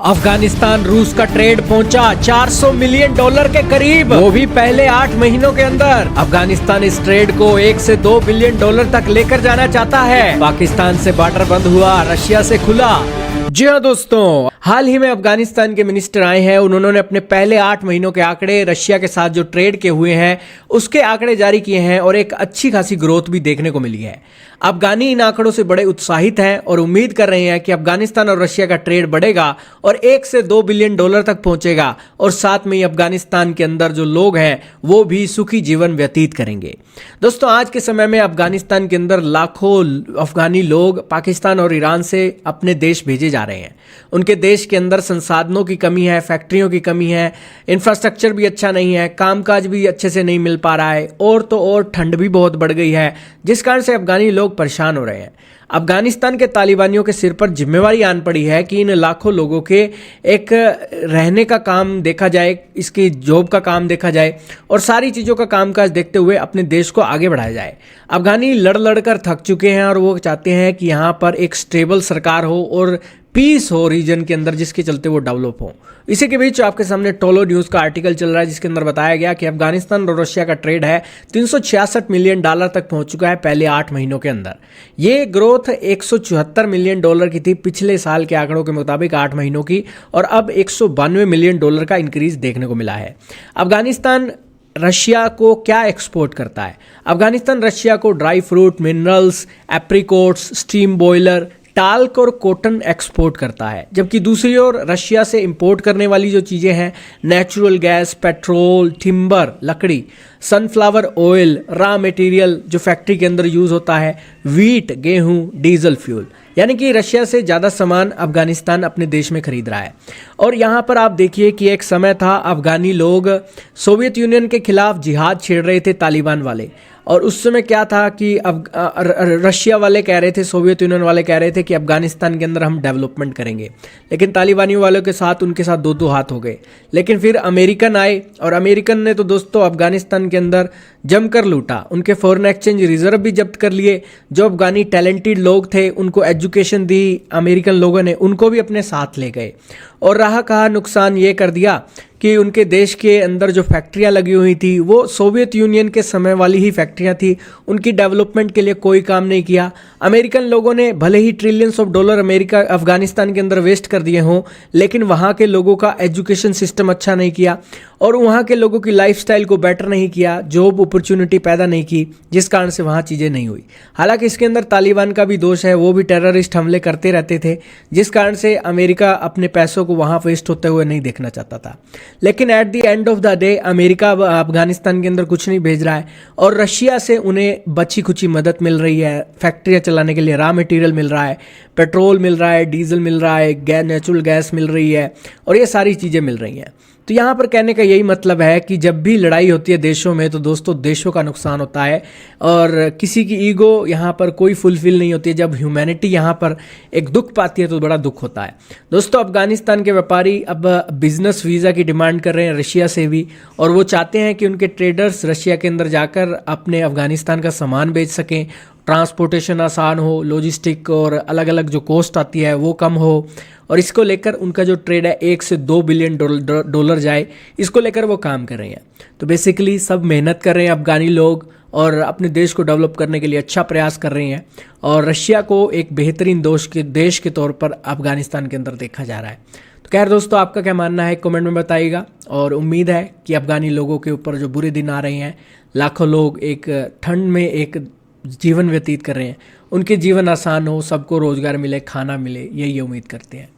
अफगानिस्तान रूस का ट्रेड पहुंचा 400 मिलियन डॉलर के करीब, वो भी पहले 8 महीनों के अंदर। अफगानिस्तान इस ट्रेड को 1 से 2 बिलियन डॉलर तक लेकर जाना चाहता है। पाकिस्तान से बॉर्डर बंद हुआ, रशिया से खुला। जी हाँ दोस्तों, हाल ही में अफगानिस्तान के मिनिस्टर आए हैं। उन्होंने अपने पहले 8 महीनों के आंकड़े, रशिया के साथ जो ट्रेड के हुए हैं उसके आंकड़े जारी किए हैं और एक अच्छी खासी ग्रोथ भी देखने को मिली है। अफगानी इन आंकड़ों से बड़े उत्साहित हैं और उम्मीद कर रहे हैं कि अफगानिस्तान और रशिया का ट्रेड बढ़ेगा और 1 से 2 बिलियन डॉलर तक पहुंचेगा और साथ में ही अफगानिस्तान के अंदर जो लोग हैं वो भी सुखी जीवन व्यतीत करेंगे। दोस्तों, आज के समय में अफगानिस्तान के अंदर लाखों अफगानी लोग पाकिस्तान और ईरान से अपने देश भेजे जा रहे हैं। उनके देश के अंदर संसाधनों की कमी है, फैक्ट्रियों की कमी है, इंफ्रास्ट्रक्चर भी अच्छा नहीं है, कामकाज भी अच्छे से नहीं मिल पा रहा है और तो और ठंड भी बहुत बढ़ गई है, जिस कारण से अफगानी लोग परेशान हो रहे हैं। अफगानिस्तान के तालिबानियों के सिर पर जिम्मेवारी आन पड़ी है कि इन लाखों लोगों के एक रहने का काम देखा जाए, इसकी जॉब का काम देखा जाए और सारी चीज़ों का कामकाज देखते हुए अपने देश को आगे बढ़ाया जाए। अफगानी लड़ लड़ कर थक चुके हैं और वो चाहते हैं कि यहाँ पर एक स्टेबल सरकार हो और पीस हो रीजन के अंदर, जिसके चलते वो डेवलप हो। इसी के बीच आपके सामने टोलो न्यूज़ का आर्टिकल चल रहा है जिसके अंदर बताया गया कि अफगानिस्तान और रशिया का ट्रेड है 366 मिलियन डॉलर तक पहुंच चुका है पहले 8 महीनों के अंदर। ये ग्रोथ 174 मिलियन डॉलर की थी पिछले साल के आंकड़ों के मुताबिक 8 महीनों की, और अब 192 मिलियन डॉलर का इंक्रीज देखने को मिला है। अफगानिस्तान रशिया को क्या एक्सपोर्ट करता है? अफगानिस्तान रशिया को dry fruit, minerals, apricots, steam boiler, talc और कॉटन एक्सपोर्ट करता है, जबकि दूसरी ओर रशिया से इंपोर्ट करने वाली जो चीज़ें हैं, नेचुरल गैस, पेट्रोल, टिम्बर, लकड़ी, सनफ्लावर ऑयल, रॉ मटेरियल जो फैक्ट्री के अंदर यूज़ होता है, वीट, गेहूं, डीजल फ्यूल, यानी कि रशिया से ज़्यादा सामान अफगानिस्तान अपने देश में खरीद रहा है। और यहाँ पर आप देखिए कि एक समय था अफगानी लोग सोवियत यूनियन के खिलाफ जिहाद छेड़ रहे थे, तालिबान वाले, और उस समय क्या था कि अब रशिया वाले कह रहे थे, सोवियत यूनियन वाले कह रहे थे कि अफगानिस्तान के अंदर हम डेवलपमेंट करेंगे, लेकिन तालिबानियों वालों के साथ उनके साथ दो हाथ हो गए। लेकिन फिर अमेरिकन आए और अमेरिकन ने तो दोस्तों अफगानिस्तान के अंदर जमकर लूटा, उनके फॉरेन एक्सचेंज रिजर्व भी जब्त कर लिए। जो अफगानी टैलेंटेड लोग थे उनको एजुकेशन दी अमेरिकन लोगों ने, उनको भी अपने साथ ले गए और रहा कहा नुकसान ये कर दिया कि उनके देश के अंदर जो फैक्ट्रियां लगी हुई थी वो सोवियत यूनियन के समय वाली ही फैक्ट्रियां थी, उनकी डेवलपमेंट के लिए कोई काम नहीं किया। अमेरिकन लोगों ने भले ही trillions of dollar America Afghanistan के अंदर वेस्ट कर दिए हों, लेकिन वहाँ के लोगों का एजुकेशन सिस्टम अच्छा नहीं किया और वहाँ के लोगों की लाइफस्टाइल को बेटर नहीं किया, जॉब अपॉर्चुनिटी पैदा नहीं की, जिस कारण से वहाँ चीज़ें नहीं हुई। हालांकि इसके अंदर तालिबान का भी दोष है, वो भी टेररिस्ट हमले करते रहते थे, जिस कारण से अमेरिका अपने पैसों को वहाँ वेस्ट होते हुए नहीं देखना चाहता था। लेकिन at the end of the day America Afghanistan के अंदर कुछ नहीं भेज रहा है और रशिया से उन्हें बची खुची मदद मिल रही है। फैक्ट्रियाँ चलाने के लिए रॉ मटेरियल मिल रहा है, पेट्रोल मिल रहा है, डीजल मिल रहा है, नेचुरल गैस मिल रही है और ये सारी चीज़ें मिल रही हैं। तो यहाँ पर कहने का यही मतलब है कि जब भी लड़ाई होती है देशों में तो दोस्तों देशों का नुकसान होता है और किसी की ईगो यहाँ पर कोई फुलफिल नहीं होती है। जब ह्यूमैनिटी यहाँ पर एक दुख पाती है तो बड़ा दुख होता है। दोस्तों, अफगानिस्तान के व्यापारी अब बिजनेस वीज़ा की डिमांड कर रहे हैं रशिया से भी, और वो चाहते हैं कि उनके ट्रेडर्स रशिया के अंदर जाकर अपने अफगानिस्तान का सामान बेच सकें, ट्रांसपोर्टेशन आसान हो, लॉजिस्टिक और अलग अलग जो कॉस्ट आती है वो कम हो, और इसको लेकर उनका जो ट्रेड है 1 से 2 बिलियन डॉलर जाए, इसको लेकर वो काम कर रहे हैं। तो बेसिकली सब मेहनत कर रहे हैं अफगानी लोग और अपने देश को डेवलप करने के लिए अच्छा प्रयास कर रहे हैं, और रशिया को एक बेहतरीन देश के तौर पर अफगानिस्तान के अंदर देखा जा रहा है। तो खैर दोस्तों, आपका क्या मानना है कमेंट में बताइएगा, और उम्मीद है कि अफगानी लोगों के ऊपर जो बुरे दिन आ रहे हैं, लाखों लोग एक ठंड में एक जीवन व्यतीत कर रहे हैं, उनके जीवन आसान हो, सबको रोजगार मिले, खाना मिले, यही उम्मीद करते हैं।